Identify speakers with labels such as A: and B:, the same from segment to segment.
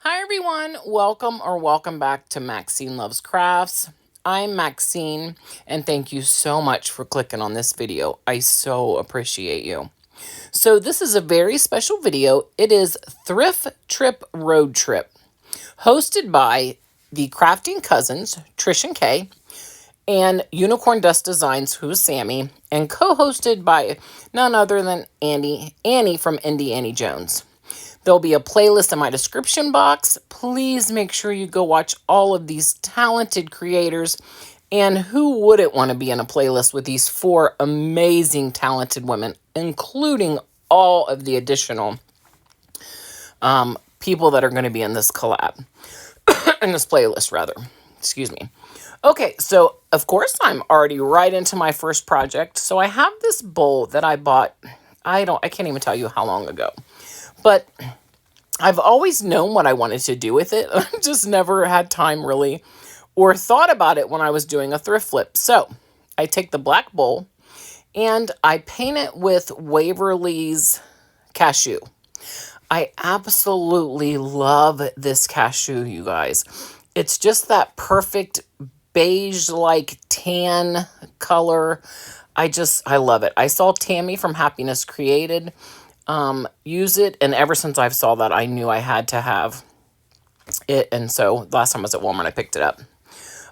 A: Hi everyone, welcome back to Maxine Loves Crafts. I'm Maxine and thank you so much for clicking on this video. I so appreciate you. So this is a very special video. It is Thrift Trip Road Trip, hosted by the Crafting Cousins, Trish and Kay, and Unicorn Dust Designs, who's Sammie, and co-hosted by none other than Annie from Indie Annie Jones. There'll be a playlist in my description box. Please make sure you go watch all of these talented creators. And who wouldn't want to be in a playlist with these four amazing, talented women, including all of the additional people that are going to be in this collab, in this playlist, rather. Excuse me. Okay, so of course I'm already right into my first project. So I have this bowl that I bought, I can't even tell you how long ago. But I've always known what I wanted to do with it. I just never had time really or thought about it when I was doing a thrift flip. So I take the black bowl and I paint it with Waverly's cashew. I absolutely love this cashew, you guys. It's just that perfect beige-like tan color. I love it. I saw Tammy from Happiness Created use it, and ever since I saw that, I knew I had to have it, and so last time I was at Walmart, I picked it up.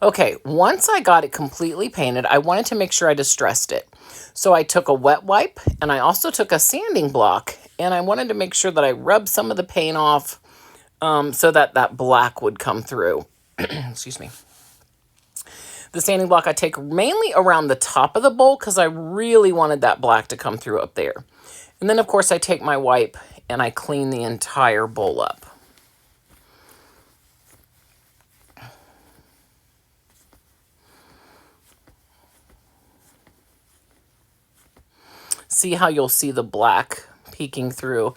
A: Okay, once I got it completely painted, I wanted to make sure I distressed it. So I took a wet wipe, and I also took a sanding block, and I wanted to make sure that I rubbed some of the paint off so that that black would come through. Excuse me. The sanding block I take mainly around the top of the bowl because I really wanted that black to come through up there. And then, of course, I take my wipe and I clean the entire bowl up. See how you'll see the black peeking through.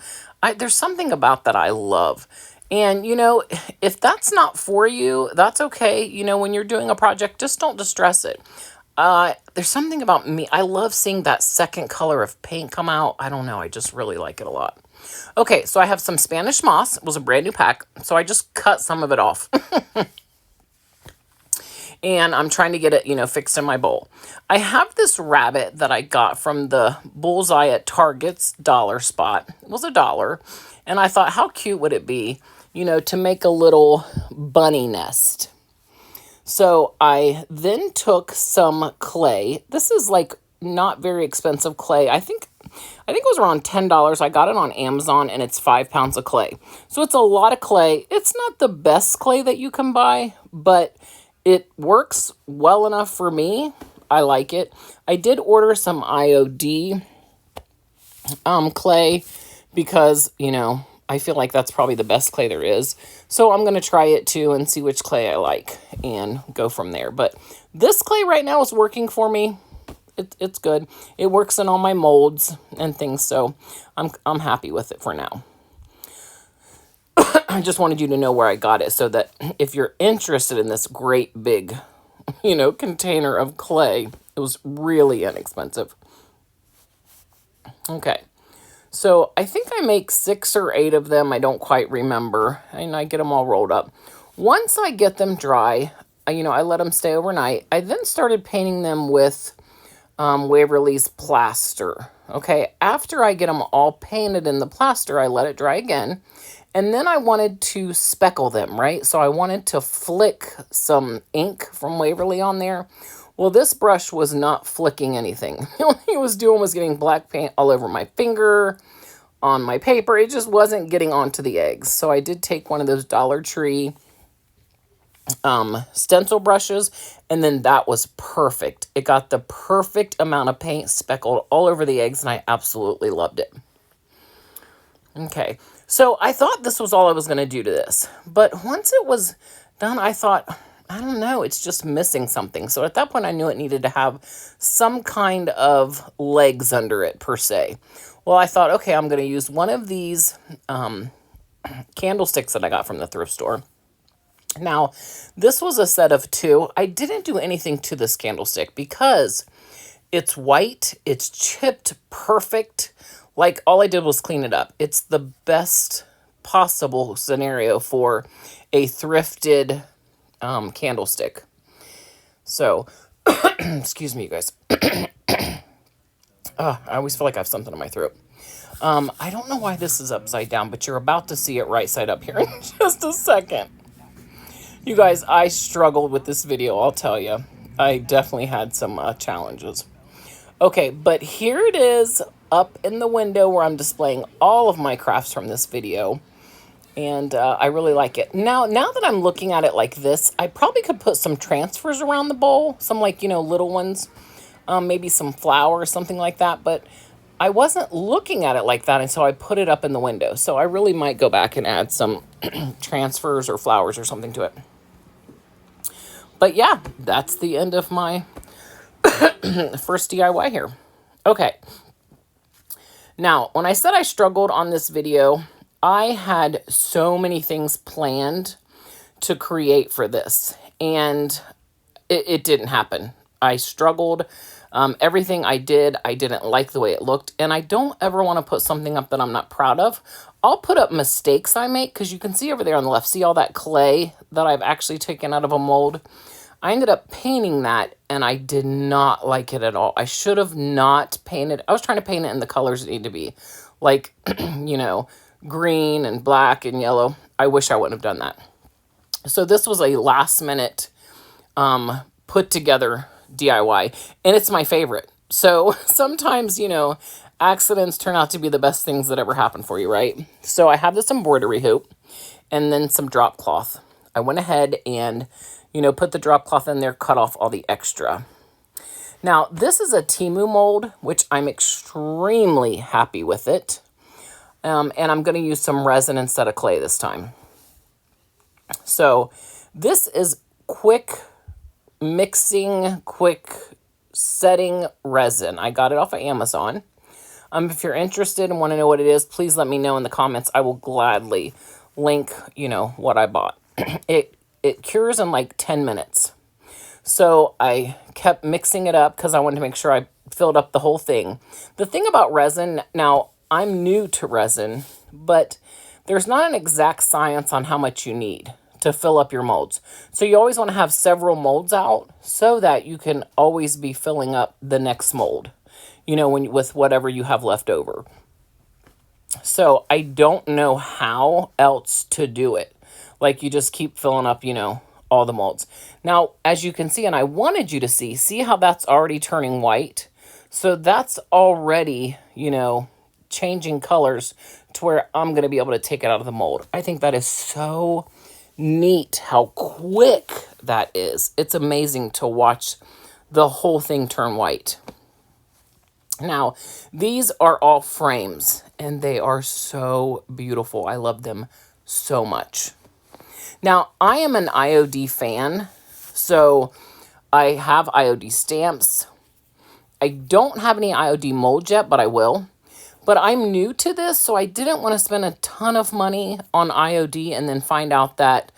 A: There's something about that I love. And, you know, if that's not for you, that's okay. You know, when you're doing a project, just don't distress it. There's something about me. I love seeing that second color of paint come out. I don't know. I just really like it a lot. Okay, so I have some Spanish moss. It was a brand new pack. So I just cut some of it off. And I'm trying to get it, you know, fixed in my bowl. I have this rabbit that I got from the Bullseye at Target's dollar spot. It was $1. And I thought, how cute would it be, you know, to make a little bunny nest. So I then took some clay. This is like not very expensive clay. I think it was around $10. I got it on Amazon and it's 5 pounds of clay. So it's a lot of clay. It's not the best clay that you can buy, but it works well enough for me. I like it. I did order some IOD clay because, you know, I feel like that's probably the best clay there is. So I'm going to try it too and see which clay I like and go from there. But this clay right now is working for me. It's good. It works in all my molds and things. So I'm happy with it for now. I just wanted you to know where I got it so that if you're interested in this great big, you know, container of clay, it was really inexpensive. Okay. So I think I make 6 or 8 of them. I don't quite remember. And I get them all rolled up. Once I get them dry, you know, I let them stay overnight. I then started painting them with Waverly's plaster. Okay. After I get them all painted in the plaster, I let it dry again. And then I wanted to speckle them, right? So I wanted to flick some ink from Waverly on there. Well, this brush was not flicking anything. All it was doing was getting black paint all over my finger, on my paper. It just wasn't getting onto the eggs. So I did take one of those Dollar Tree stencil brushes, and then that was perfect. It got the perfect amount of paint speckled all over the eggs, and I absolutely loved it. Okay, so I thought this was all I was going to do to this. But once it was done, I thought, I don't know, it's just missing something. So at that point, I knew it needed to have some kind of legs under it, per se. Well, I thought, okay, I'm going to use one of these candlesticks that I got from the thrift store. Now, this was a set of 2. I didn't do anything to this candlestick because it's white, it's chipped perfect. Like, all I did was clean it up. It's the best possible scenario for a thrifted candlestick. So, excuse me, you guys. I always feel like I have something in my throat. I don't know why this is upside down, but you're about to see it right side up here in just a second. You guys, I struggled with this video, I'll tell you. I definitely had some challenges. Okay, but here it is up in the window where I'm displaying all of my crafts from this video. And I really like it. Now that I'm looking at it like this, I probably could put some transfers around the bowl. Some like, little ones. Maybe some flour or something like that. But I wasn't looking at it like that, and so I put it up in the window. So I really might go back and add some transfers or flowers or something to it. But yeah, that's the end of my first DIY here. Okay. Now, when I said I struggled on this video, I had so many things planned to create for this, and it didn't happen. I struggled. Everything I didn't like the way it looked, and I don't ever want to put something up that I'm not proud of. I'll put up mistakes I make, because you can see over there on the left, see all that clay that I've actually taken out of a mold? I ended up painting that, and I did not like it at all. I should have not painted. I was trying to paint it in the colors it needed to be, like, green and black and yellow. I wish I wouldn't have done that. So this was a last minute put together DIY, and it's my favorite. So sometimes, accidents turn out to be the best things that ever happen for you, right? So I have this embroidery hoop and then some drop cloth. I went ahead and, put the drop cloth in there, cut off all the extra. Now, this is a Temu mold, which I'm extremely happy with it. And I'm going to use some resin instead of clay this time. So this is quick mixing, quick setting resin. I got it off of Amazon. If you're interested and want to know what it is, please let me know in the comments. I will gladly link, what I bought. It cures in like 10 minutes. So I kept mixing it up because I wanted to make sure I filled up the whole thing. The thing about resin, now I'm new to resin, but there's not an exact science on how much you need to fill up your molds. So you always want to have several molds out so that you can always be filling up the next mold, with whatever you have left over. So I don't know how else to do it. Like, you just keep filling up, all the molds. Now, as you can see, and I wanted you to see how that's already turning white? So that's already, changing colors to where I'm going to be able to take it out of the mold. I think that is so neat how quick that is. It's amazing to watch the whole thing turn white. Now, these are all frames, and they are so beautiful. I love them so much. Now, I am an IOD fan, so I have IOD stamps. I don't have any IOD molds yet, but I will. But I'm new to this, so I didn't want to spend a ton of money on IOD and then find out that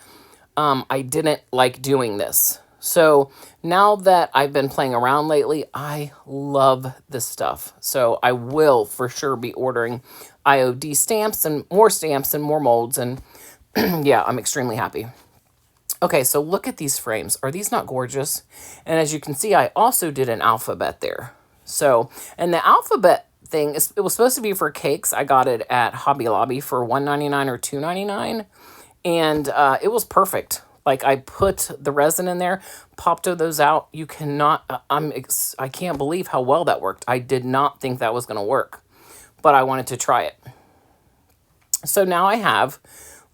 A: I didn't like doing this. So now that I've been playing around lately, I love this stuff. So I will for sure be ordering IOD stamps and more molds. And yeah, I'm extremely happy. Okay, so look at these frames. Are these not gorgeous? And as you can see, I also did an alphabet there. So, and the alphabet thing, it was supposed to be for cakes. I got it at Hobby Lobby for $1.99 or $2.99. And it was perfect. Like, I put the resin in there, popped those out. You cannot, I can't believe how well that worked. I did not think that was going to work, but I wanted to try it. So now I have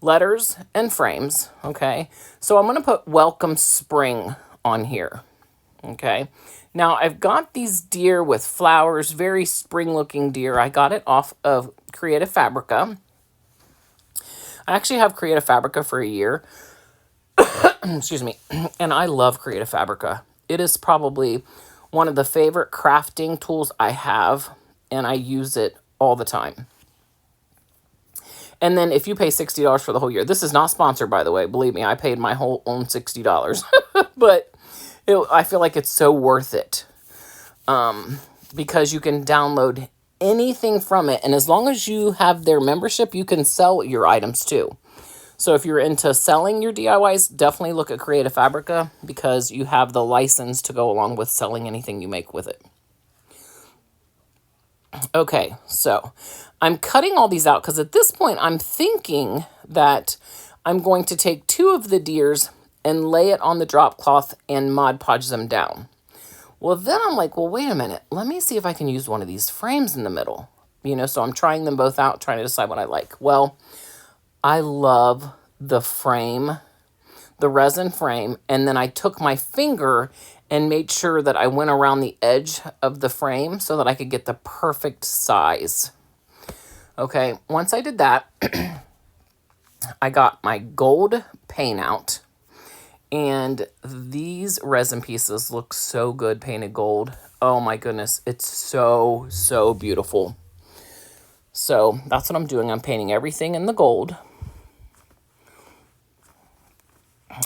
A: letters and frames, okay? So I'm going to put Welcome Spring on here, okay? Now, I've got these deer with flowers, very spring-looking deer. I got it off of Creative Fabrica. I actually have Creative Fabrica for a year. Excuse me. And I love Creative Fabrica. It is probably one of the favorite crafting tools I have, and I use it all the time. And then if you pay $60 for the whole year, this is not sponsored, by the way. Believe me, I paid my whole own $60. But I feel like it's so worth it. Because you can download anything from it. And as long as you have their membership, you can sell your items too. So if you're into selling your DIYs, definitely look at Creative Fabrica because you have the license to go along with selling anything you make with it. Okay, so I'm cutting all these out because at this point I'm thinking that I'm going to take 2 of the deers and lay it on the drop cloth and Mod Podge them down. Well, then I'm like, well, wait a minute. Let me see if I can use one of these frames in the middle. You know, so I'm trying them both out, trying to decide what I like. Well, I love the frame, the resin frame, and then I took my finger and made sure that I went around the edge of the frame so that I could get the perfect size. Okay, once I did that, I got my gold paint out, and these resin pieces look so good painted gold. Oh my goodness, it's so, so beautiful. So that's what I'm doing. I'm painting everything in the gold.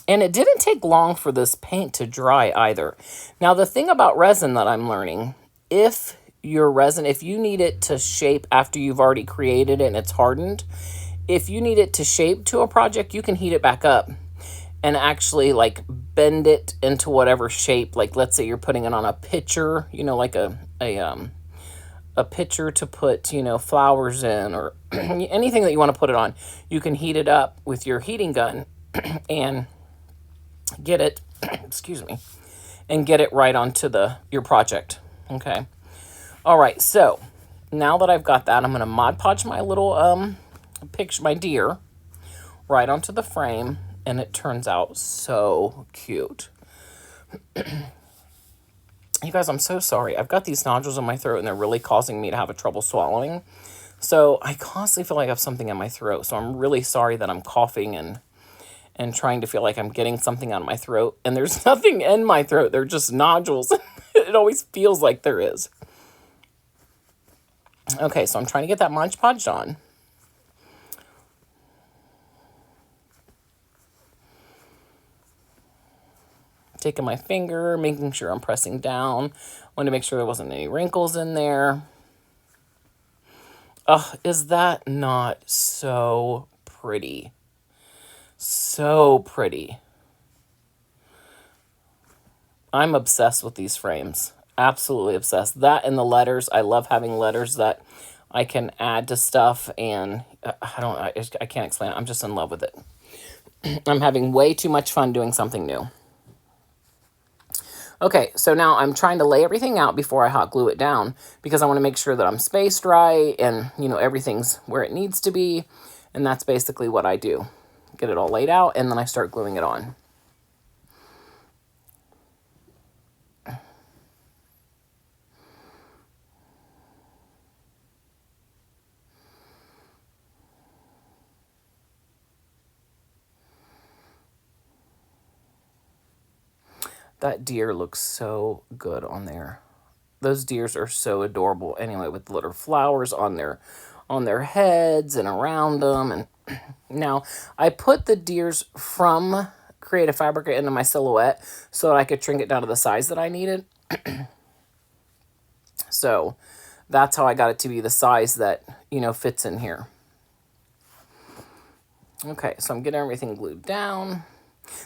A: And it didn't take long for this paint to dry either. Now, the thing about resin that I'm learning, if your resin, if you need it to shape after you've already created it and it's hardened, if you need it to shape to a project, you can heat it back up and actually like bend it into whatever shape. Like let's say you're putting it on a pitcher, you know, like a pitcher to put, you know, flowers in or anything that you want to put it on. You can heat it up with your heating gun and get it, excuse me, and get it right onto your project. Okay. All right. So now that I've got that, I'm going to Mod Podge my little picture, my deer, right onto the frame, and it turns out so cute. You guys, I'm so sorry. I've got these nodules in my throat, and they're really causing me to have trouble swallowing. So I constantly feel like I have something in my throat. So I'm really sorry that I'm coughing and trying to feel like I'm getting something out of my throat. And there's nothing in my throat. They're just nodules. It always feels like there is. Okay, so I'm trying to get that Mod Podge on. Taking my finger, making sure I'm pressing down. Want to make sure there wasn't any wrinkles in there. Oh, is that not so pretty? So pretty. I'm obsessed with these frames. Absolutely obsessed. That and the letters. I love having letters that I can add to stuff, and I can't explain it. I'm just in love with it. I'm having way too much fun doing something new. Okay, so now I'm trying to lay everything out before I hot glue it down because I want to make sure that I'm spaced right and, you know, everything's where it needs to be. And that's basically what I do. Get it all laid out, and then I start gluing it on. That deer looks so good on there. Those deers are so adorable anyway, with little flowers on their heads and around them. And now I put the deers from Creative Fabrica into my silhouette so that I could shrink it down to the size that I needed. So that's how I got it to be the size that, you know, fits in here. Okay, so I'm getting everything glued down.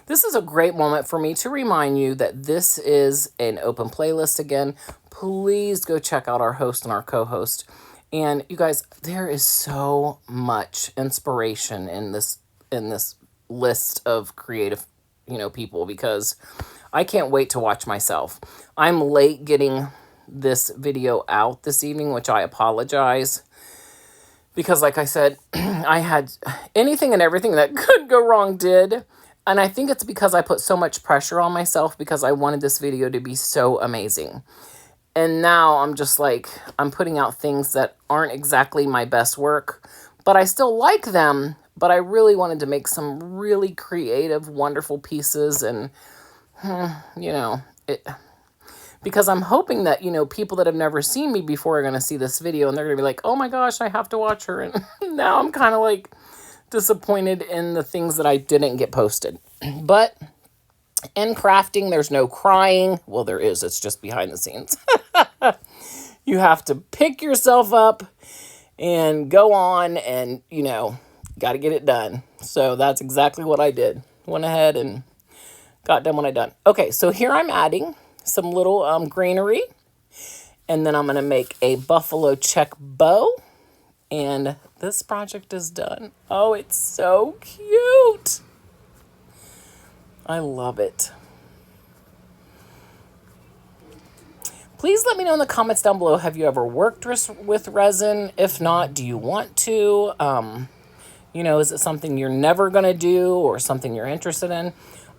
A: This is a great moment for me to remind you that this is an open playlist again. Please go check out our host and our co-host. And you guys, there is so much inspiration in this list of creative, you know, people, because I can't wait to watch myself. I'm late getting this video out this evening, which I apologize. Because like I said, I had anything and everything that could go wrong did. And I think it's because I put so much pressure on myself because I wanted this video to be so amazing. And now I'm just like, I'm putting out things that aren't exactly my best work, but I still like them. But I really wanted to make some really creative, wonderful pieces. And, you know, because I'm hoping that, you know, people that have never seen me before are going to see this video and they're going to be like, oh my gosh, I have to watch her. And now I'm kind of like disappointed in the things that I didn't get posted. But in crafting, there's no crying. Well, there is. It's just behind the scenes. You have to pick yourself up and go on and, got to get it done. So that's exactly what I did. Went ahead and got done when I done. Okay, so here I'm adding some little greenery. And then I'm going to make a buffalo check bow. And this project is done. Oh, it's so cute. I love it. Please let me know in the comments down below, have you ever worked with resin? If not, do you want to? Is it something you're never going to do or something you're interested in?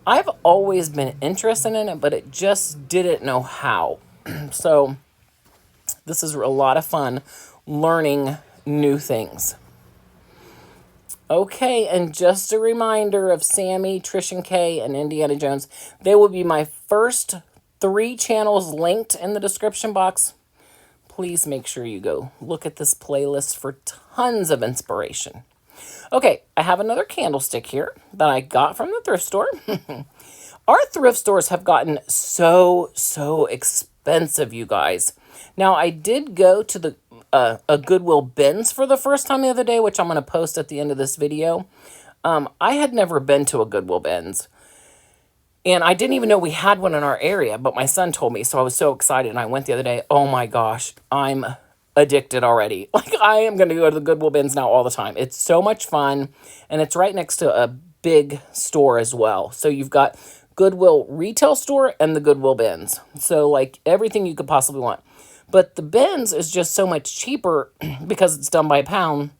A: I've always been interested in it, but it just didn't know how. So this is a lot of fun learning new things. Okay, and just a reminder of Sammie, Trish and Kay, and Indiana Jones. They will be my first 3 channels linked in the description box. Please make sure you go look at this playlist for tons of inspiration. Okay, I have another candlestick here that I got from the thrift store. Our thrift stores have gotten so expensive, you guys. Now, I did go to the a Goodwill bins for the first time the other day, which I'm going to post at the end of this video. I had never been to a Goodwill bins. And I didn't even know we had one in our area, but my son told me, so I was so excited, and I went the other day. Oh my gosh, I'm addicted already. Like, I am going to go to the Goodwill bins now all the time. It's so much fun, and it's right next to a big store as well. So you've got Goodwill retail store and the Goodwill bins. So, like, everything you could possibly want. But the bins is just so much cheaper because it's done by pound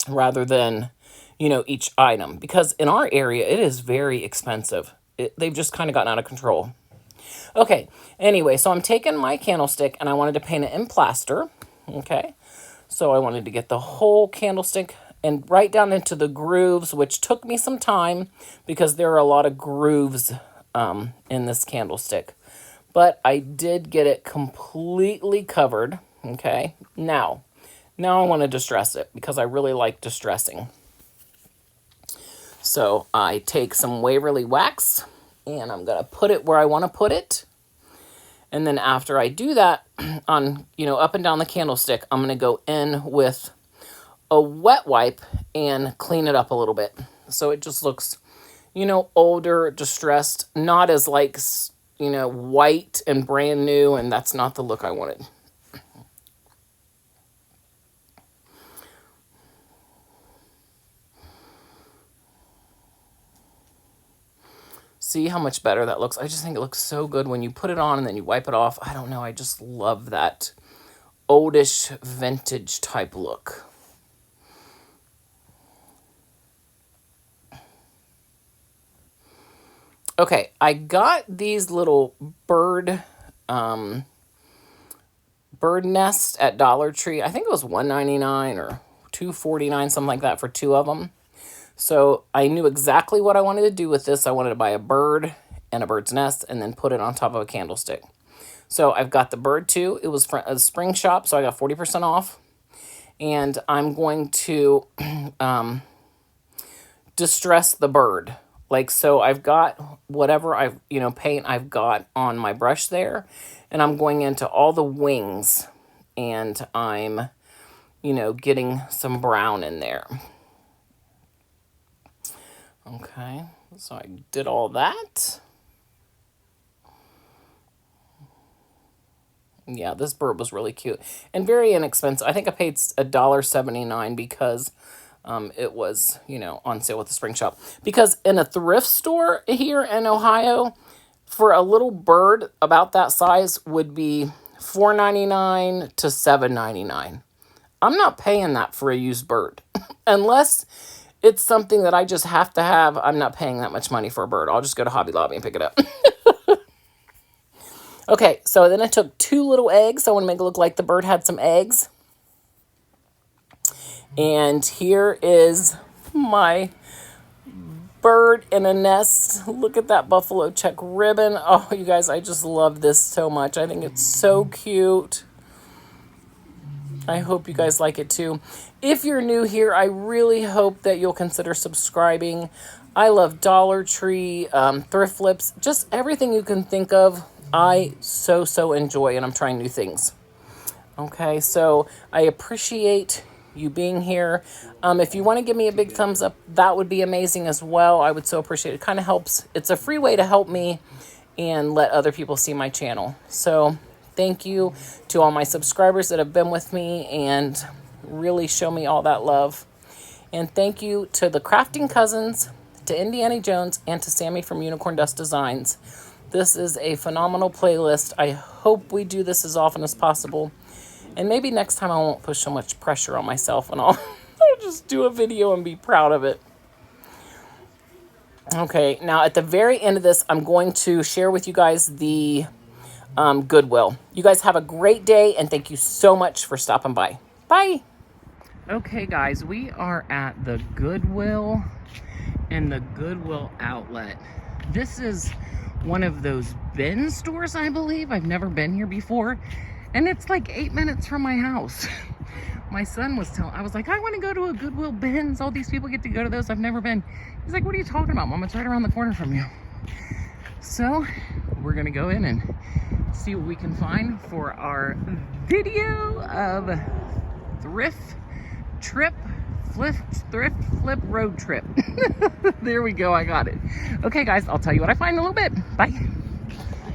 A: rather than, each item. Because in our area, it is very expensive. They've just kind of gotten out of control. Okay, anyway, so I'm taking my candlestick and I wanted to paint it in plaster. Okay, so I wanted to get the whole candlestick and right down into the grooves, which took me some time because there are a lot of grooves in this candlestick. But I did get it completely covered. Okay, now I want to distress it because I really like distressing. So I take some Waverly wax and I'm going to put it where I want to put it. And then after I do that, on, up and down the candlestick, I'm going to go in with a wet wipe and clean it up a little bit. So it just looks, older, distressed, not as like, white and brand new. And that's not the look I wanted. See how much better that looks? I just think it looks so good when you put it on and then you wipe it off. I don't know. I just love that oldish vintage type look. Okay, I got these little bird nests at Dollar Tree. I think it was $1.99 or $2.49, something like that for 2 of them. So I knew exactly what I wanted to do with this. I wanted to buy a bird and a bird's nest and then put it on top of a candlestick. So I've got the bird too. It was from a spring shop, so I got 40% off. And I'm going to distress the bird. Like, so I've got whatever paint I've got on my brush there. And I'm going into all the wings. And I'm, getting some brown in there. Okay, so I did all that. Yeah, this bird was really cute and very inexpensive. I think I paid $1.79 because it was, on sale with the spring shop. Because in a thrift store here in Ohio, for a little bird about that size would be $4.99 to $7.99. I'm not paying that for a used bird unless it's something that I just have to have. I'm not paying that much money for a bird. I'll just go to Hobby Lobby and pick it up. Okay, so then I took 2 little eggs. I want to make it look like the bird had some eggs. And here is my bird in a nest. Look at that buffalo check ribbon. Oh, you guys, I just love this so much. I think it's so cute. I hope you guys like it too. If you're new here, I really hope that you'll consider subscribing. I love Dollar Tree, thrift flips, just everything you can think of. I so enjoy, and I'm trying new things. Okay, so I appreciate you being here. If you want to give me a big thumbs up, that would be amazing as well. I would so appreciate it. It kind of helps. It's a free way to help me and let other people see my channel. So thank you to all my subscribers that have been with me and really show me all that love. And thank you to the Crafting Cousins, to Indiana Jones, and to Sammie from Unicorn Dust Designs. This is a phenomenal playlist. I hope we do this as often as possible. And maybe next time I won't put so much pressure on myself and I'll just do a video and be proud of it. Okay, now at the very end of this, I'm going to share with you guys the Goodwill. You guys have a great day, and thank you so much for stopping by. Bye. Okay, guys, we are at the Goodwill and the Goodwill outlet. This is one of those bin stores, I believe. I've never been here before, and it's like 8 minutes from my house. My son was telling, I was like, I want to go to a Goodwill bins. All these people get to go to those. I've never been. He's like, what are you talking about, Mom? It's right around the corner from you. So we're going to go in and see what we can find for our video of thrift flip road trip. There we go. I got it. Okay, guys, I'll tell you what I find in a little bit. Bye.